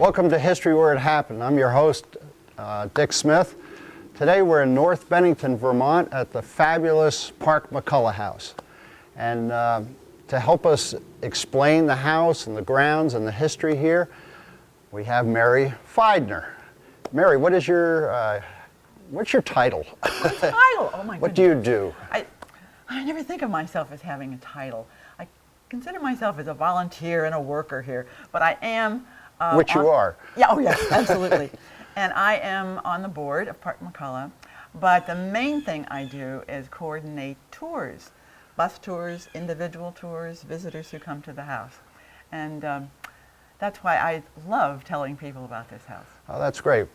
Welcome to History Where It Happened. I'm your host, Dick Smith. Today we're in North Bennington, Vermont at the fabulous Park McCullough house. And to help us explain the house and the grounds and the history here, we have Mary Feidner. Mary, what's your title? My title? Oh my goodness. What do you do? I never think of myself as having a title. I consider myself as a volunteer and a worker here, but I am... Which you are. Yeah, oh yes, absolutely. And I am on the board of Park McCullough, but the main thing I do is coordinate tours, bus tours, individual tours, visitors who come to the house. And that's why I love telling people about this house. Oh, that's great.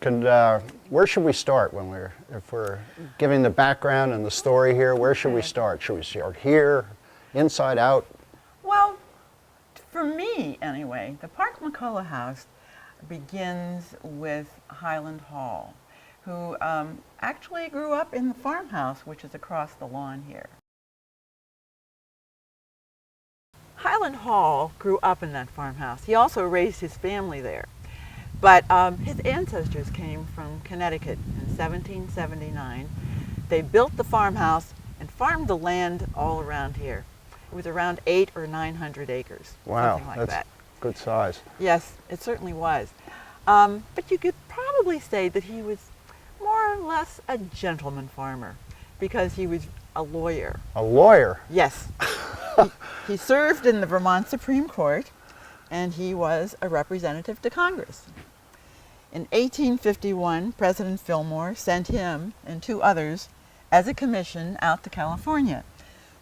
Where should we start if we're giving the background and the story here? Where should we start? Should we start here, inside out? Well, for me anyway, the Park McCullough house begins with Hyland Hall, who actually grew up in the farmhouse, which is across the lawn here. Hyland Hall grew up in that farmhouse. He also raised his family there. But his ancestors came from Connecticut in 1779. They built the farmhouse and farmed the land all around here. It was around 800 or 900 acres, wow, something like that's that. Good size. Yes, it certainly was. But you could probably say that he was more or less a gentleman farmer because he was a lawyer. A lawyer? Yes. He served in the Vermont Supreme Court, and he was a representative to Congress. In 1851, President Fillmore sent him and two others as a commission out to California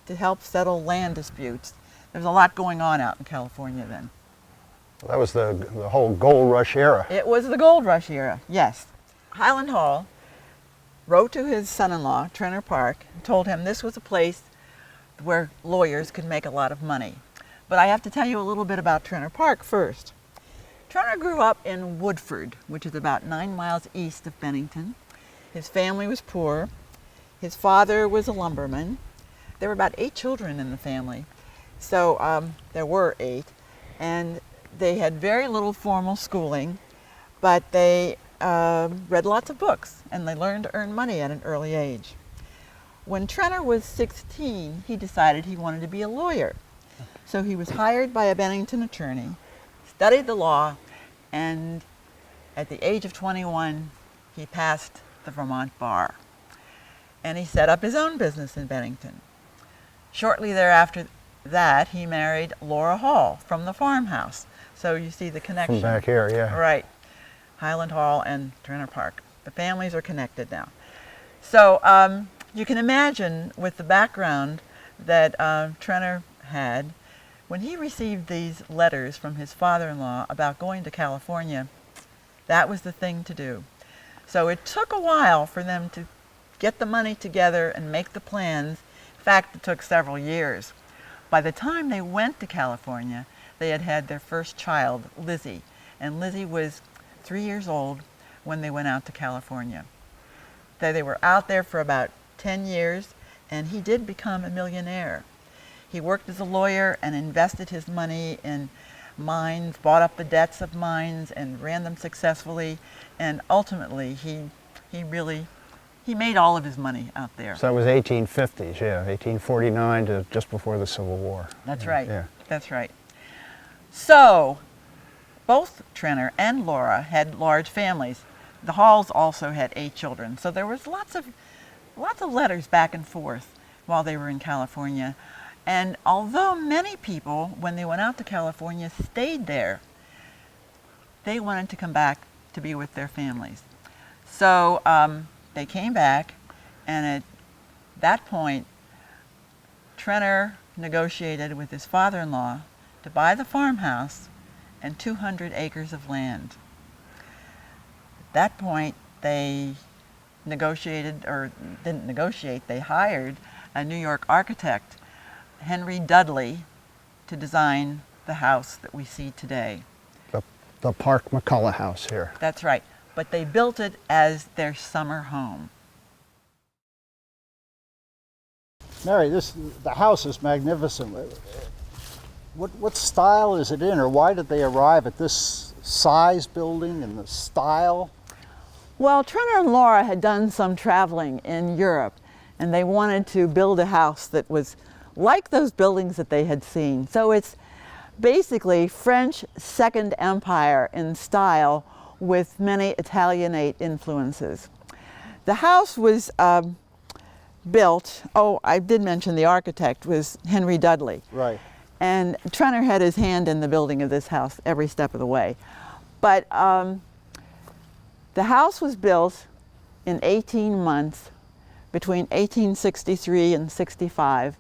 to help settle land disputes. There was a lot going on out in California then. Well, that was the whole gold rush era. It was the gold rush era, yes. Hyland Hall wrote to his son-in-law, Trenor Park, and told him this was a place where lawyers could make a lot of money. But I have to tell you a little bit about Trenor Park first. Trenor grew up in Woodford, which is about 9 miles east of Bennington. His family was poor. His father was a lumberman. There were about 8 children in the family, so there were 8, and they had very little formal schooling, but they read lots of books, and they learned to earn money at an early age. When Trenor was 16, he decided he wanted to be a lawyer. So he was hired by a Bennington attorney, studied the law, and at the age of 21, he passed the Vermont bar. And he set up his own business in Bennington. Shortly thereafter that, he married Laura Hall from the farmhouse. So you see the connection. From back here, yeah. Right. Hyland Hall and Trenor Park. The families are connected now. So you can imagine with the background that Trenor had, when he received these letters from his father-in-law about going to California, that was the thing to do. So it took a while for them to get the money together and make the plans. In fact, it took several years. By the time they went to California, they had had their first child, Lizzie, and Lizzie was 3 years old when they went out to California. They were out there for about 10 years, and he did become a millionaire. He worked as a lawyer and invested his money in mines, bought up the debts of mines, and ran them successfully, and ultimately he made all of his money out there. So that was 1850s, yeah, 1849 to just before the Civil War. That's yeah, right. Yeah. That's right. So both Trenor and Laura had large families. The Halls also had 8 children. So there was lots of letters back and forth while they were in California. And although many people, when they went out to California, stayed there, they wanted to come back to be with their families. So they came back, and at that point, Trenor negotiated with his father-in-law to buy the farmhouse and 200 acres of land. At that point, they negotiated, or didn't negotiate, they hired a New York architect, Henry Dudley, to design the house that we see today. The Park McCullough house here. That's right. But they built it as their summer home. Mary, the house is magnificent. What style is it in, or why did they arrive at this size building and the style? Well, Trenner and Laura had done some traveling in Europe, and they wanted to build a house that was like those buildings that they had seen. So it's basically French Second Empire in style with many Italianate influences. The house was built, oh, I did mention the architect was Henry Dudley. Right. And Trenner had his hand in the building of this house every step of the way. But the house was built in 18 months between 1863 and 65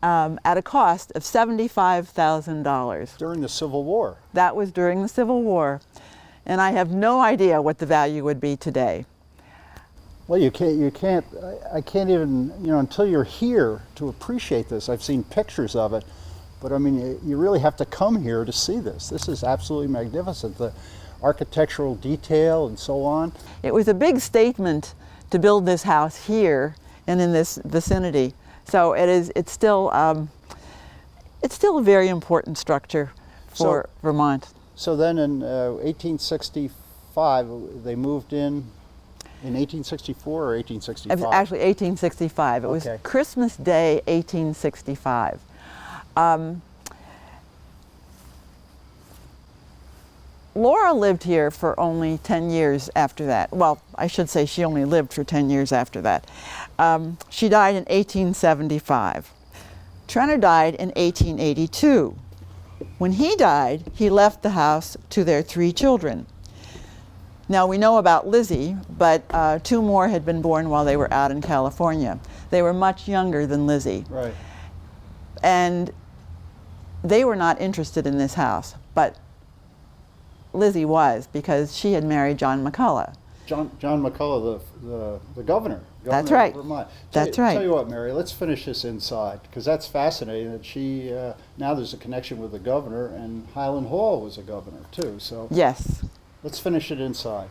at a cost of $75,000. During the Civil War. That was during the Civil War, and I have no idea what the value would be today. Well, I can't even, until you're here to appreciate this. I've seen pictures of it, but I mean, you really have to come here to see this. This is absolutely magnificent. The architectural detail and so on. It was a big statement to build this house here and in this vicinity. So it's still a very important structure for Vermont. So then in 1865, they moved in 1864 or 1865? Actually 1865. It was Christmas Day, 1865. Laura lived here for only 10 years after that. Well, I should say she only lived for 10 years after that. She died in 1875. Trenner died in 1882. When he died, he left the house to their 3 children. Now we know about Lizzie, but 2 more had been born while they were out in California. They were much younger than Lizzie. Right. And they were not interested in this house, but Lizzie was, because she had married John McCullough. John McCullough, the governor. That's right. Of Vermont. That's right. Tell you what, Mary, let's finish this inside, because that's fascinating that she, now there's a connection with the governor, and Hyland Hall was a governor too, so. Yes. Let's finish it inside.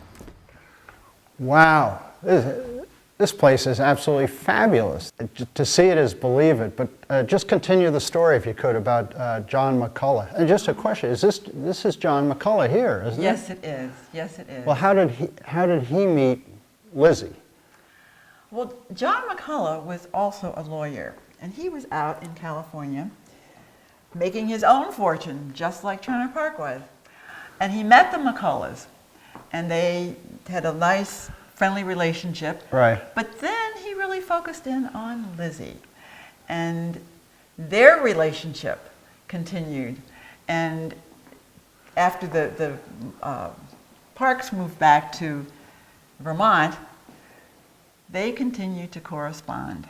Wow, this place is absolutely fabulous. To see it is believe it, but just continue the story if you could about John McCullough. And just a question, this is John McCullough here, isn't it? Yes, it is. Yes, it is. Well, how did he meet Lizzie? Well, John McCullough was also a lawyer, and he was out in California making his own fortune, just like Trenner Park was. And he met the McCulloughs, and they had a nice, friendly relationship. Right. But then he really focused in on Lizzie, and their relationship continued. And after the Parks moved back to Vermont, they continued to correspond.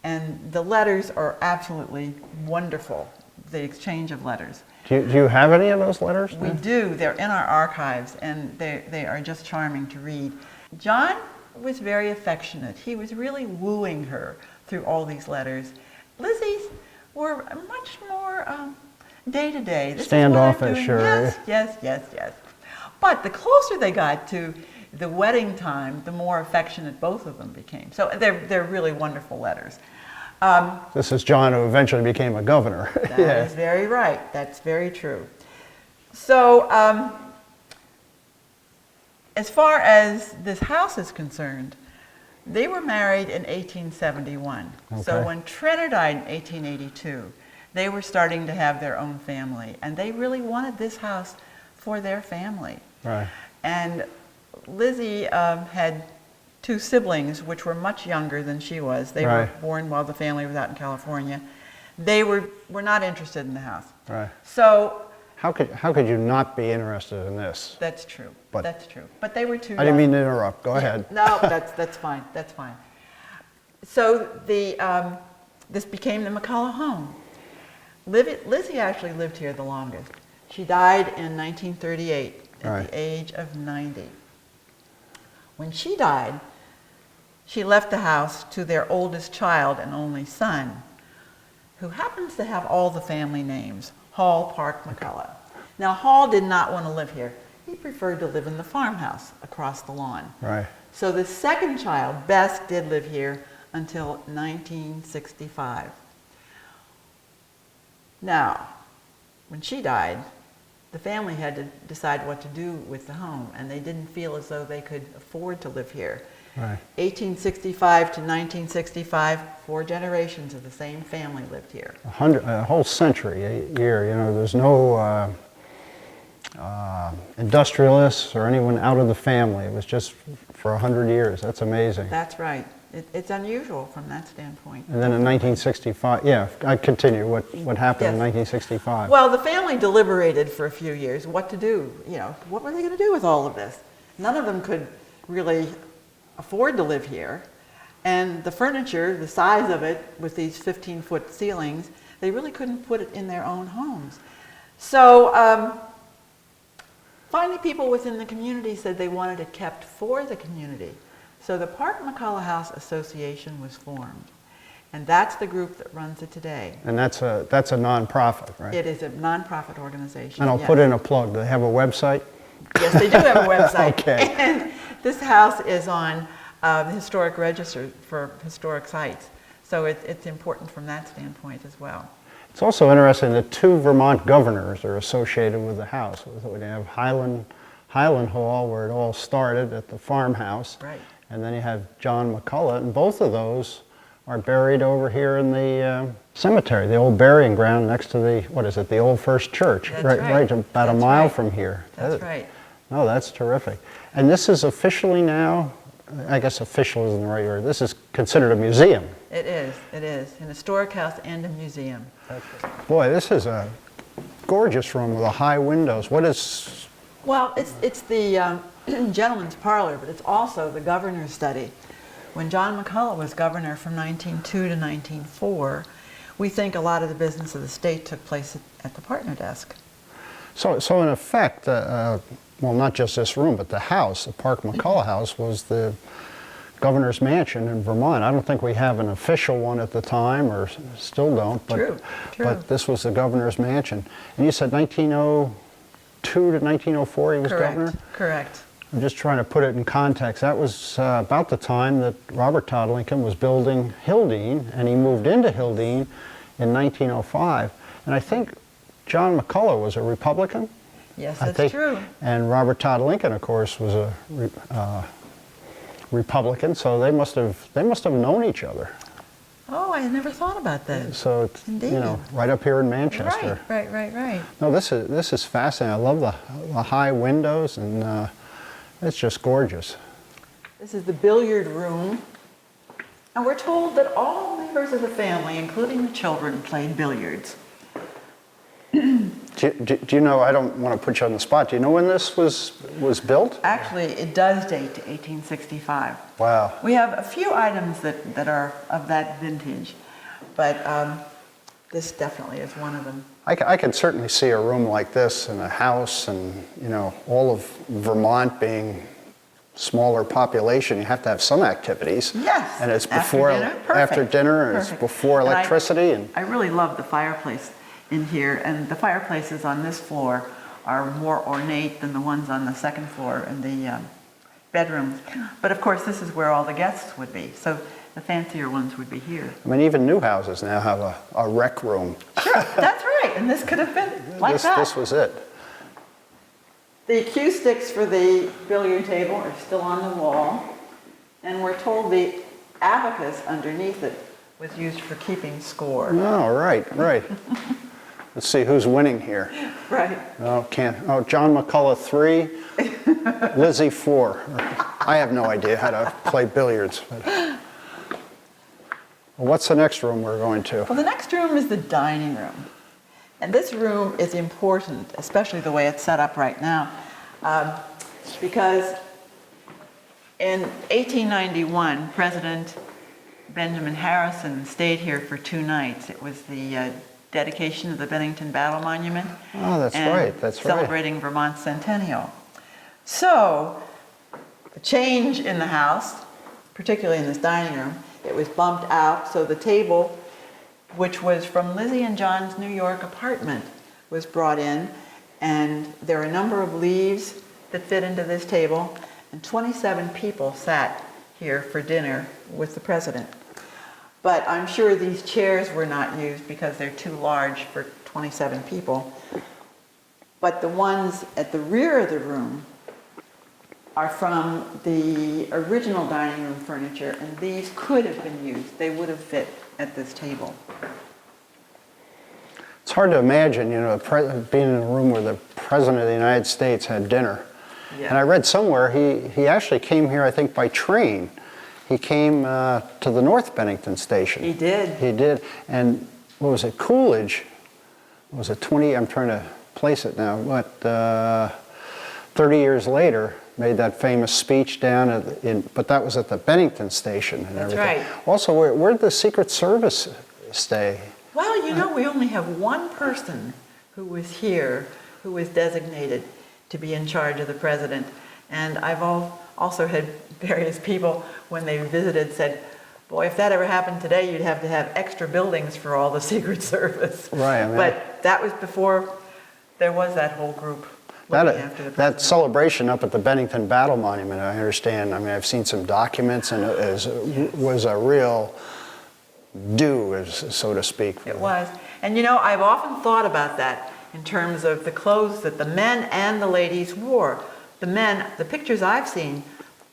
And the letters are absolutely wonderful, the exchange of letters. Do you have any of those letters? We do. They're in our archives, and they are just charming to read. John was very affectionate. He was really wooing her through all these letters. Lizzie's were much more day-to-day. Standoffish, or... Yes. But the closer they got to the wedding time, the more affectionate both of them became. So they're really wonderful letters. This is John, who eventually became a governor. That is very right. That's very true. So, as far as this house is concerned, they were married in 1871. Okay. So when Trenner died in 1882, they were starting to have their own family, and they really wanted this house for their family. Right. And Lizzie had 2 siblings, which were much younger than she was. They were born while the family was out in California. They were not interested in the house. Right. So How could you not be interested in this? that's true. But- That's true. But they were too. I didn't mean to interrupt. Go ahead. No, that's fine. That's fine. So this became the McCullough home. Lizzie actually lived here the longest. She died in 1938 at the age of 90. When she died, she left the house to their oldest child and only son, who happens to have all the family names, Hall, Park, McCullough. Now, Hall did not want to live here. He preferred to live in the farmhouse across the lawn. Right. So the second child, Bess, did live here until 1965. Now, when she died, the family had to decide what to do with the home, and they didn't feel as though they could afford to live here. Right. 1865 to 1965, 4 generations of the same family lived here. A whole century, a year. You know, there's no industrialists or anyone out of the family. It was just for 100 years. That's amazing. That's right. It's unusual from that standpoint. And then in 1965, yeah, I continue. What happened in Yes. 1965? Well, the family deliberated for a few years what to do. You know, what were they going to do with all of this? None of them could really afford to live here. And the furniture, the size of it, with these 15-foot ceilings, they really couldn't put it in their own homes. So finally, people within the community said they wanted it kept for the community. So the Park McCullough House Association was formed. And that's the group that runs it today. And that's a nonprofit, right? It is a nonprofit organization. And I'll yes. put in a plug. Do they have a website? Yes, they do have a website. Okay. And this house is on the historic register for historic sites. So it's important from that standpoint as well. It's also interesting that 2 Vermont governors are associated with the house. We have Hyland Hall, where it all started at the farmhouse. Right. And then you have John McCullough, and both of those are buried over here in the cemetery, the old burying ground next to the, what is it, the old First Church. That's right. right. About a That's mile right. from here. That's right. No, that's terrific. And this is officially now, I guess official isn't the right word, this is considered a museum. It is, an historic house and a museum. Boy, this is a gorgeous room with the high windows. What is... Well, it's the gentleman's parlor, but it's also the governor's study. When John McCullough was governor from 1902 to 1904, we think a lot of the business of the state took place at the partner desk. So in effect, well, not just this room, but the house, the Park McCullough House, was the governor's mansion in Vermont. I don't think we have an official one at the time, or still don't, but, True. but this was the governor's mansion. And you said 1902 to 1904 he was governor? Correct. I'm just trying to put it in context. That was about the time that Robert Todd Lincoln was building Hildene, and he moved into Hildene in 1905. And I think John McCullough was a Republican. Yes, I that's think, true. And Robert Todd Lincoln, of course, was a Republican. So they must have known each other. Oh, I never thought about that. So it's, Indeed. you know, right up here in Manchester. Right. No, this is fascinating. I love the high windows, and it's just gorgeous. This is the billiard room. And we're told that all members of the family, including the children, played billiards. Do you know, I don't want to put you on the spot, do you know when this was built? Actually, it does date to 1865. Wow. We have a few items that are of that vintage, but this definitely is one of them. I could certainly see a room like this in a house, and you know, all of Vermont being smaller population, you have to have some activities. Yes. And it's After before dinner? Perfect. after dinner, and it's Perfect. before And electricity. I really love the fireplace in here, and the fireplaces on this floor are more ornate than the ones on the second floor in the bedrooms. But of course, this is where all the guests would be, so the fancier ones would be here. I mean, even new houses now have a rec room. Sure, that's right, and this could have been like that. This was it. The cue sticks for the billiard table are still on the wall, and we're told the abacus underneath it was used for keeping score. Oh, right. Let's see who's winning here. Right. Oh, John McCullough 3, Lizzie 4. I have no idea how to play billiards. But. Well, what's the next room we're going to? Well, the next room is the dining room. And this room is important, especially the way it's set up right now, because in 1891, President Benjamin Harrison stayed here for 2 nights. It was the dedication of the Bennington Battle Monument. Oh, that's right. Celebrating Vermont's centennial. So, the change in the house, particularly in this dining room, it was bumped out, so the table, which was from Lizzie and John's New York apartment, was brought in, and there are a number of leaves that fit into this table, and 27 people sat here for dinner with the president. But I'm sure these chairs were not used because they're too large for 27 people. But the ones at the rear of the room are from the original dining room furniture, and these could have been used. They would have fit at this table. It's hard to imagine, you know, being in a room where the President of the United States had dinner. Yeah. And I read somewhere he actually came here, I think, by train. He came to the North Bennington station. He did. He did. And what was it, Coolidge? Was it 20, I'm trying to place it now, 30 years later, made that famous speech down but that was at the Bennington station and That's everything. right. Also, where did the Secret Service stay? Well, you know, we only have one person who was here who was designated to be in charge of the president. And I've also had various people, when they visited, said, boy, if that ever happened today, you'd have to have extra buildings for all the Secret Service. Right. I mean, But that was before there was that whole group looking after the that president. celebration up at the Bennington Battle Monument, I understand. I mean, I've seen some documents, and it was a real do, so to speak. It was. And you know, I've often thought about that in terms of the clothes that the men and the ladies wore. The men, the pictures I've seen,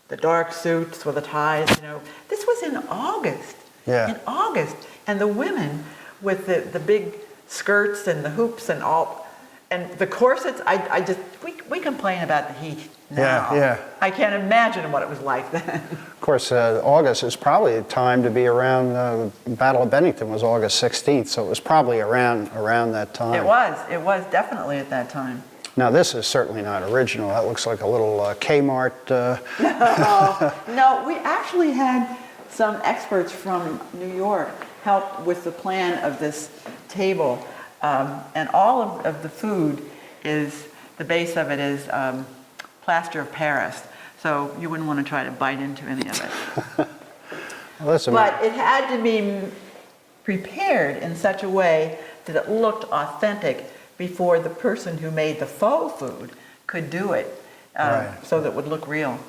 the dark suits with the ties, you know, this was in August. Yeah. In August. And the women with the big skirts and the hoops and all, and the corsets, we complain about the heat now. Yeah. I can't imagine what it was like then. Of course, August is probably the time to be around, the Battle of Bennington was August 16th, so it was probably around that time. It was definitely at that time. Now, this is certainly not original. That looks like a little Kmart. No, we actually had some experts from New York help with the plan of this table. And all of the food the base of it is plaster of Paris. So you wouldn't want to try to bite into any of it. Well, listen, But it had to be prepared in such a way that it looked authentic before the person who made the faux food could do it, Right. so that it would look real.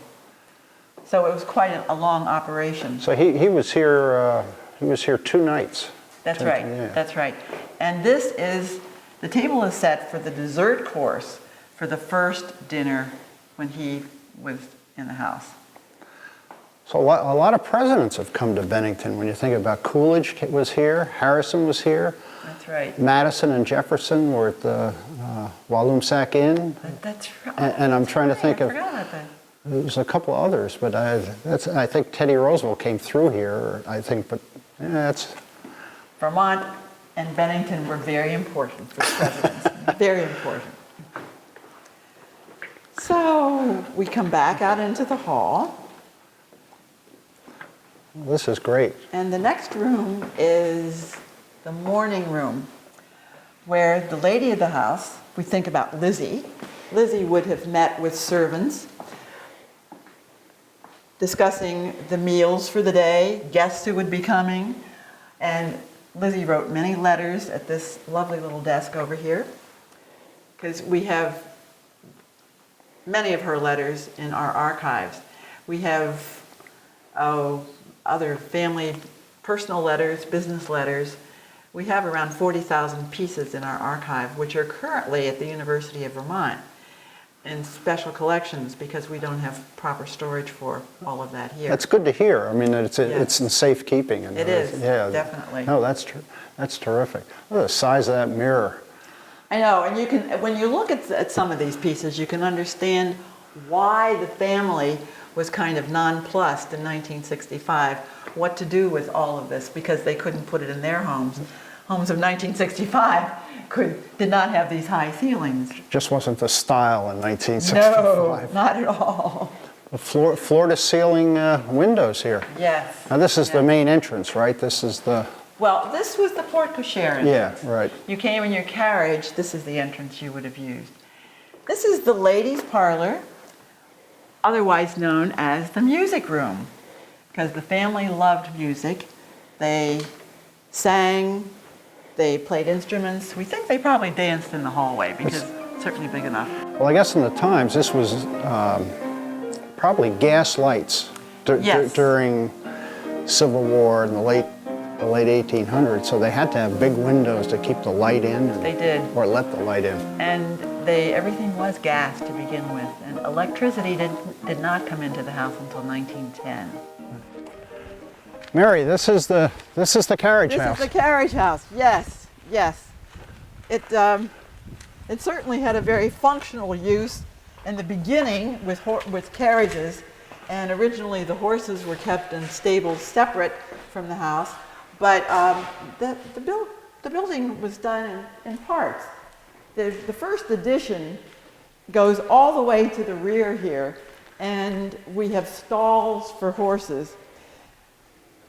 So it was quite a long operation. so he was here 2 nights. That's right, Yeah. that's right. And the table is set for the dessert course for the first dinner when he was in the house. So a lot of presidents have come to Bennington. When you think about Coolidge was here, Harrison was here, That's right. Madison and Jefferson were at the Walloomsac Inn. That's right. And I'm trying to think I of, forgot about that. there's a couple others, but I think Teddy Roosevelt came through here, I think, but yeah, that's... Vermont and Bennington were very important for presidents. Very important. So we come back out into the hall, This is great. and the next room is the morning room, where the lady of the house, we think about Lizzie would have met with servants, discussing the meals for the day, guests who would be coming, and Lizzie wrote many letters at this lovely little desk over here, because we have many of her letters in our archives. We have other family personal letters, business letters. We have around 40,000 pieces in our archive, which are currently at the University of Vermont in special collections, because we don't have proper storage for all of that here. That's good to hear. I mean, it's in safekeeping. It is, definitely. No, that's terrific. Look at the size of that mirror. I know, and you can, when you look at some of these pieces, you can understand why the family was kind of nonplussed in 1965, what to do with all of this, because they couldn't put it in their homes. Homes of 1965 did not have these high ceilings. Just wasn't the style in 1965. No, not at all. The floor-to-ceiling windows here. Yes. Now, this is the yes. main entrance, right? This is the... Well, this was the porte cochere entrance. Yeah, right. You came in your carriage, this is the entrance you would have used. This is the ladies' parlor, otherwise known as the music room, because the family loved music. They sang, they played instruments. We think they probably danced in the hallway, because it's certainly big enough. Well, I guess in the times, this was probably gas lights Yes. during Civil War in the late the late 1800s, so they had to have big windows to keep the light in. They did. Or let the light in. And everything was gas to begin with, and electricity did not come into the house until 1910. Mary, this is the carriage house. This is the carriage house. Yes, yes. It certainly had a very functional use in the beginning with carriages, and originally the horses were kept in stables separate from the house. But the building was done in parts. The first addition goes all the way to the rear here, and we have stalls for horses.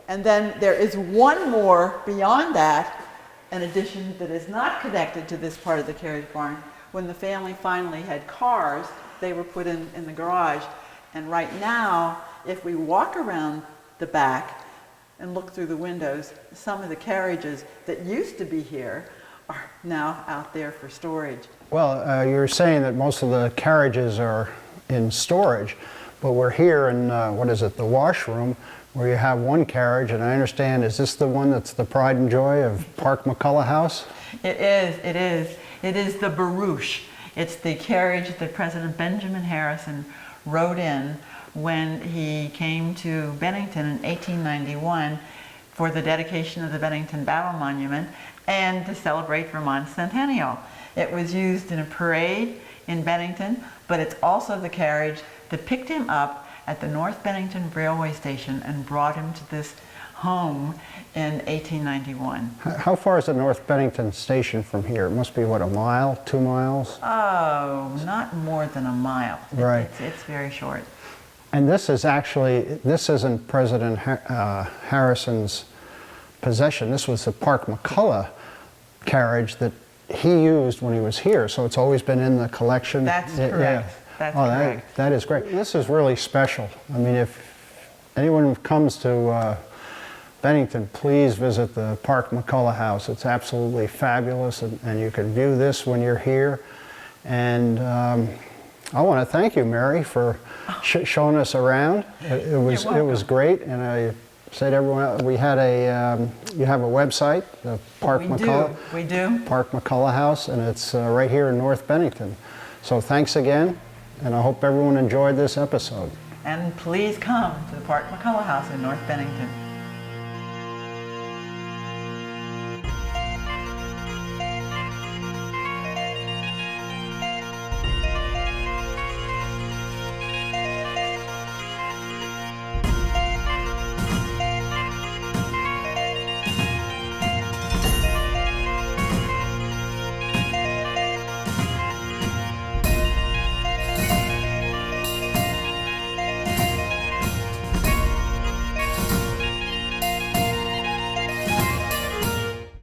And then there is one more beyond that, an addition that is not connected to this part of the carriage barn. When the family finally had cars, they were put in the garage. And right now, if we walk around the back and look through the windows, some of the carriages that used to be here are now out there for storage. Well, you're saying that most of the carriages are in storage, but we're here in, what is it, the washroom, where you have one carriage, and I understand, is this the one that's the pride and joy of Park McCullough House? It is, it is. It is the Barouche. It's the carriage that President Benjamin Harrison rode in when he came to Bennington in 1891 for the dedication of the Bennington Battle Monument and to celebrate Vermont's centennial. It was used in a parade in Bennington, but it's also the carriage that picked him up at the North Bennington Railway Station and brought him to this home in 1891. How far is the North Bennington station from here? It must be, what, a mile, 2 miles? Oh, not more than a mile. Right. It's very short. And this isn't President Harrison's possession. This was the Park McCullough carriage that he used when he was here, so it's always been in the collection. That's correct. Yeah. That's correct. That is great. This is really special. I mean, if anyone comes to Bennington, please visit the Park McCullough House. It's absolutely fabulous, and you can view this when you're here. And I want to thank you, Mary, for showing us around. It was great, and I say to everyone, we had you have a website, the Park McCullough. We do. Park McCullough House, and it's right here in North Bennington. So thanks again, and I hope everyone enjoyed this episode. And please come to the Park McCullough House in North Bennington.